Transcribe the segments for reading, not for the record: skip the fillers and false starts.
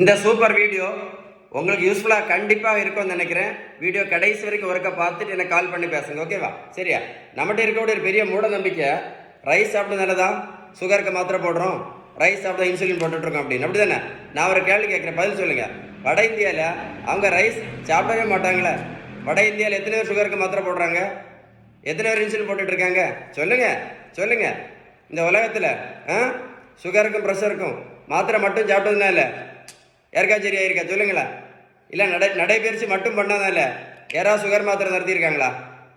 இந்த super video உங்களுக்கு யூஸ்ஃபுல்லாக கண்டிப்பாக இருக்கும்னு நினைக்கிறேன். வீடியோ கடைசி வரைக்கும் ஒருக்க பார்த்துட்டு எனக்கு கால் பண்ணி பேசுங்க, ஓகேவா? சரியா? நம்மகிட்ட இருக்கக்கூடிய ஒரு பெரிய மூட நம்பிக்கை, ரைஸ் சாப்பிட்டு நல்லதான், சுகருக்கு மாத்திரை போடுறோம், ரைஸ் சாப்பிட்டா இன்சுலின் போட்டுட்ருக்கோம் அப்படின்னு. அப்படி தானே? நான் ஒரு கேள்வி கேட்குறேன், பதில் சொல்லுங்கள். வட இந்தியாவில் அவங்க ரைஸ் சாப்பிடவே மாட்டாங்களே. வட இந்தியாவில் எத்தனை பேர் சுகருக்கு மாத்திரை போடுறாங்க? எத்தனை பேர் இன்சுலின் போட்டுட்ருக்காங்க? சொல்லுங்கள். இந்த உலகத்தில் சுகருக்கும் ப்ரெஷருக்கும் மாத்திரை மட்டும் சாப்பிட்டதுனால யாருக்காச்சும் சரியாயிருக்கா? சொல்லுங்களேன். இல்லை நடைபயிற்சி மட்டும் பண்ணாதால யாராவது சுகர் மாத்திரை நிறுத்தியிருக்காங்களா?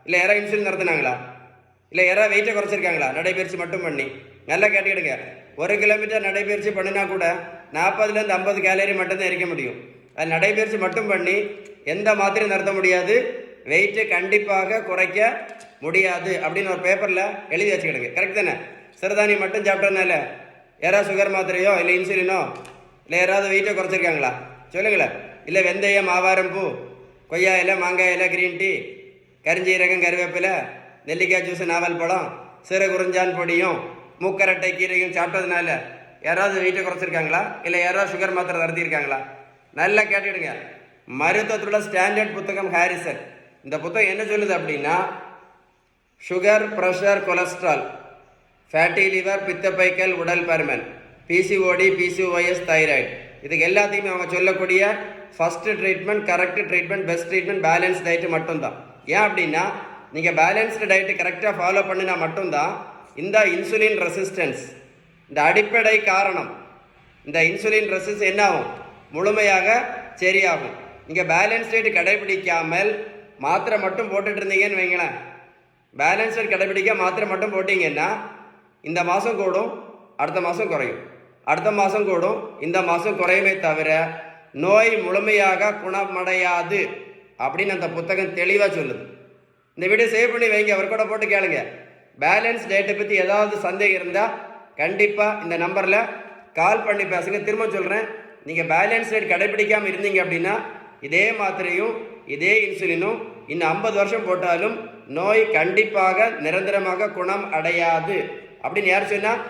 இல்லை யாராவது இன்சுலின் நிறுத்தினாங்களா? இல்லை யாராவது வெயிட்டை குறைச்சிருக்காங்களா? நடைபயிற்சி மட்டும் பண்ணி நல்லா கேட்டுக்கிடுங்க. 1 கிலோமீட்டர் நடைபயிற்சி பண்ணினா கூட 40லேருந்து 50 கேலரி மட்டும்தான் எரிக்க முடியும். அது நடைபயிற்சி மட்டும் பண்ணி எந்த மாத்திரையும் நிறுத்த முடியாது, வெயிட்டை கண்டிப்பாக குறைக்க முடியாது அப்படின்னு ஒரு பேப்பரில் எழுதி வச்சுக்கிடுங்க. கரெக்ட் தானே? சிறுதானியம் மட்டும் சாப்பிட்டதுனால யாராவது சுகர் மாத்திரையோ இல்லை இன்சுலினோ இல்லை யாராவது வெயிட்டை குறைச்சிருக்காங்களா? சொல்லுங்களேன். இல்லை வெந்தயம், ஆவாரம் பூ, கொய்யா இலை, மாங்காய் இலை, கிரீன் டீ, கரிஞ்சீரகம், கருவேப்பிலை, நெல்லிக்காய் ஜூஸ், நாவல் பழம், சிறு குறிஞ்சான் பொடியும் மூக்கரட்டை கீரையும் சாப்பிட்டதுனால யாராவது வெயிட்டை குறைச்சிருக்காங்களா? இல்லை யாராவது சுகர் மாத்திரை நடத்தியிருக்காங்களா? நல்லா கேட்டுடுங்க. மருத்துவத்தோட ஸ்டாண்டர்ட் புத்தகம் ஹாரிசன். இந்த புத்தகம் என்ன சொல்லுது அப்படின்னா, sugar, pressure, cholesterol, fatty liver, பித்தப்பைக்கல், உடல் பருமன், பிசிஓடி, பிசிஓஎஸ், தைராய்டு, இதுக்கு எல்லாத்தையுமே அவங்க சொல்லக்கூடிய first treatment, correct treatment, best treatment balance diet மட்டும்தான். ஏன் அப்படின்னா, நீங்கள் பேலன்ஸ்டு டயட்டு கரெக்டாக ஃபாலோ பண்ணினா மட்டும்தான் இந்த இன்சுலின் ரெசிஸ்டன்ஸ், இந்த அடிப்படை காரணம், இந்த இன்சுலின் ரெசிஸ்டன்ஸ் என்ன ஆகும்? முழுமையாக சரியாகும். நீங்கள் பேலன்ஸ் டயட் கடைபிடிக்காமல் மாத்திரை மட்டும் போட்டுட்டு இருந்தீங்கன்னு வைங்களேன், பேலன்ஸ் டயட் கடைபிடிக்க மாத்திரை மட்டும் போட்டிங்கன்னா இந்த மாதம் கூடும், அடுத்த மாதம் குறையும், அடுத்த மாதம் கூடும், இந்த மாதம் குறையுமே தவிர நோய் முழுமையாக குணமடையாது அப்படின்னு அந்த புத்தகம் தெளிவாக சொல்லுது. இந்த வீடியோ சேவ் பண்ணி வைங்க, அவர் கூட போட்டு கேளுங்க. பேலன்ஸ் டயட்டை பற்றி ஏதாவது சந்தேகம் இருந்தால் கண்டிப்பாக இந்த நம்பரில் கால் பண்ணி பேசுங்க. திரும்ப சொல்கிறேன், நீங்கள் பேலன்ஸ் டயட் கடைபிடிக்காமல் இருந்தீங்க அப்படின்னா இதே மாத்திரையும் இதே இன்சுலினும் இன்னும் 50 வருஷம் போட்டாலும் நோய் கண்டிப்பாக நிரந்தரமாக குணம் அடையாது அப்படின்னு யார் சொன்னால்?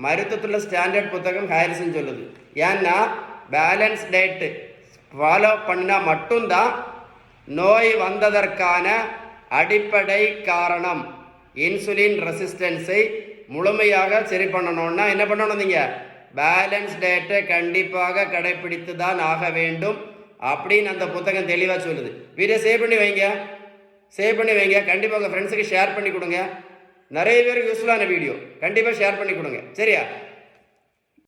மருத்துவத்தில் ஸ்டாண்டர்ட் புத்தகம் ஹாரிசன் சொல்லுது. ஏன்னா பேலன்ஸ் டயட்டு ஃபாலோ பண்ணால் மட்டும்தான் நோய் வந்ததற்கான அடிப்படை காரணம் இன்சுலின் ரெசிஸ்டன்ஸை முழுமையாக சரி பண்ணணும்னா என்ன பண்ணணும்? நீங்கள் பேலன்ஸ் டயட்டை கண்டிப்பாக கடைப்பிடித்து தான் ஆக வேண்டும் அப்படின்னு அந்த புத்தகம் தெளிவாக சொல்லுது. வீடியோ சேவ் பண்ணி வைங்க. கண்டிப்பாக உங்கள் ஃப்ரெண்ட்ஸுக்கு ஷேர் பண்ணி கொடுங்க. நிறைய பேருக்கு யூஸ்ஃபுல்லான வீடியோ, கண்டிப்பாக ஷேர் பண்ணி கொடுங்க. சரியா?